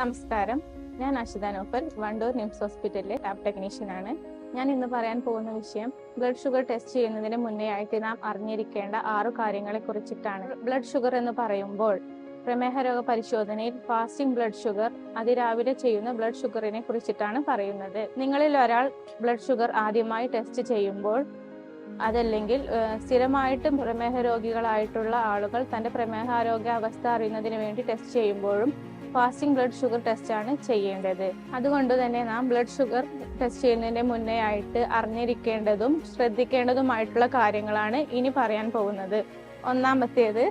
നമസ്കാരം, ഞാൻ അഷിത നോപ്പൽ, വണ്ടൂർ നിംസ് ഹോസ്പിറ്റലിലെ ലാബ് ടെക്നീഷ്യനാണ്. ഞാൻ ഇന്ന് പറയാൻ പോകുന്ന വിഷയം ബ്ലഡ് ഷുഗർ ടെസ്റ്റ് ചെയ്യുന്നതിന് മുന്നേ ആയിട്ട് നാം അറിഞ്ഞിരിക്കേണ്ട 6 കാര്യങ്ങളെ കുറിച്ചിട്ടാണ്. ബ്ലഡ് ഷുഗർ എന്ന് പറയുമ്പോൾ പ്രമേഹ രോഗ പരിശോധനയിൽ ഫാസ്റ്റിംഗ് ബ്ലഡ് ഷുഗർ അതിരാവിലെ ചെയ്യുന്ന ബ്ലഡ് ഷുഗറിനെ കുറിച്ചിട്ടാണ് പറയുന്നത്. നിങ്ങളിൽ ഒരാൾ ബ്ലഡ് ഷുഗർ ആദ്യമായി ടെസ്റ്റ് ചെയ്യുമ്പോൾ, അതല്ലെങ്കിൽ സ്ഥിരമായിട്ടും പ്രമേഹ രോഗികളായിട്ടുള്ള ആളുകൾ തൻ്റെ പ്രമേഹാരോഗ്യ അവസ്ഥ അറിയുന്നതിന് വേണ്ടി ടെസ്റ്റ് ചെയ്യുമ്പോഴും ഫാസ്റ്റിംഗ് ബ്ലഡ് ഷുഗർ ടെസ്റ്റ് ആണ് ചെയ്യേണ്ടത്. അതുകൊണ്ട് തന്നെ നാം ബ്ലഡ് ഷുഗർ ടെസ്റ്റ് ചെയ്യുന്നതിന് മുന്നേ ആയിട്ട് അറിഞ്ഞിരിക്കേണ്ടതും ശ്രദ്ധിക്കേണ്ടതുമായിട്ടുള്ള കാര്യങ്ങളാണ് ഇനി പറയാൻ പോകുന്നത്. ഒന്നാമത്തേത്,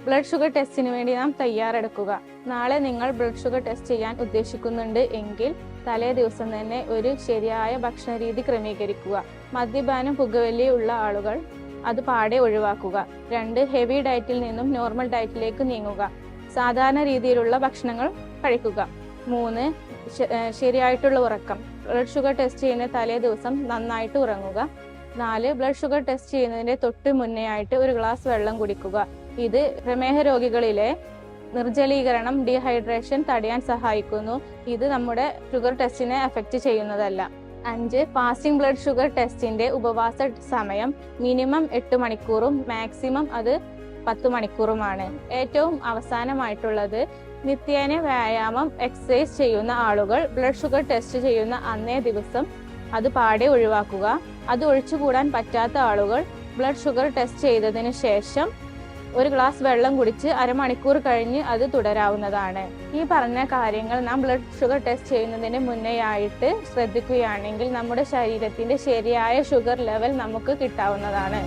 ബ്ലഡ് ഷുഗർ ടെസ്റ്റിന് വേണ്ടി നാം തയ്യാറെടുക്കുക. നാളെ നിങ്ങൾ ബ്ലഡ് ഷുഗർ ടെസ്റ്റ് ചെയ്യാൻ ഉദ്ദേശിക്കുന്നുണ്ട് എങ്കിൽ തലേ ദിവസം തന്നെ ഒരു ശരിയായ ഭക്ഷണ രീതി ക്രമീകരിക്കുക. മദ്യപാനം, പുകവലി ഉള്ള ആളുകൾ അത് പാടെ ഒഴിവാക്കുക. 2, ഹെവി ഡയറ്റിൽ നിന്നും നോർമൽ ഡയറ്റിലേക്ക് നീങ്ങുക. സാധാരണ രീതിയിലുള്ള ഭക്ഷണങ്ങൾ കഴിക്കുക. 3, ശരിയായിട്ടുള്ള ഉറക്കം. ബ്ലഡ് ഷുഗർ ടെസ്റ്റ് ചെയ്യുന്ന തലേ ദിവസം നന്നായിട്ട് ഉറങ്ങുക. 4, ബ്ലഡ് ഷുഗർ ടെസ്റ്റ് ചെയ്യുന്നതിന്റെ തൊട്ട് മുന്നേ ആയിട്ട് ഒരു ഗ്ലാസ് വെള്ളം കുടിക്കുക. ഇത് പ്രമേഹ രോഗികളിലെ നിർജ്ജലീകരണം, ഡീഹൈഡ്രേഷൻ തടയാൻ സഹായിക്കുന്നു. ഇത് നമ്മുടെ ഷുഗർ ടെസ്റ്റിനെ എഫക്റ്റ് ചെയ്യുന്നതല്ല. 5, ഫാസ്റ്റിംഗ് ബ്ലഡ് ഷുഗർ ടെസ്റ്റിന്റെ ഉപവാസ സമയം മിനിമം 8 മണിക്കൂറും മാക്സിമം അത് 10 മണിക്കൂറുമാണ്. ഏറ്റവും അവസാനമായിട്ടുള്ളത്, നിത്യേന വ്യായാമം, എക്സസൈസ് ചെയ്യുന്ന ആളുകൾ ബ്ലഡ് ഷുഗർ ടെസ്റ്റ് ചെയ്യുന്ന അന്നേ ദിവസം അത് പാടെ ഒഴിവാക്കുക. അത് ഒഴിച്ചുകൂടാൻ പറ്റാത്ത ആളുകൾ ബ്ലഡ് ഷുഗർ ടെസ്റ്റ് ചെയ്തതിന് ശേഷം ഒരു ഗ്ലാസ് വെള്ളം കുടിച്ച് അരമണിക്കൂർ കഴിഞ്ഞ് അത് തുടരാവുന്നതാണ്. ഈ പറഞ്ഞ കാര്യങ്ങൾ നാം ബ്ലഡ് ഷുഗർ ടെസ്റ്റ് ചെയ്യുന്നതിന് മുന്നേ ആയിട്ട് ശ്രദ്ധിക്കുകയാണെങ്കിൽ നമ്മുടെ ശരീരത്തിന്റെ ശരിയായ ഷുഗർ ലെവൽ നമുക്ക് കിട്ടാവുന്നതാണ്.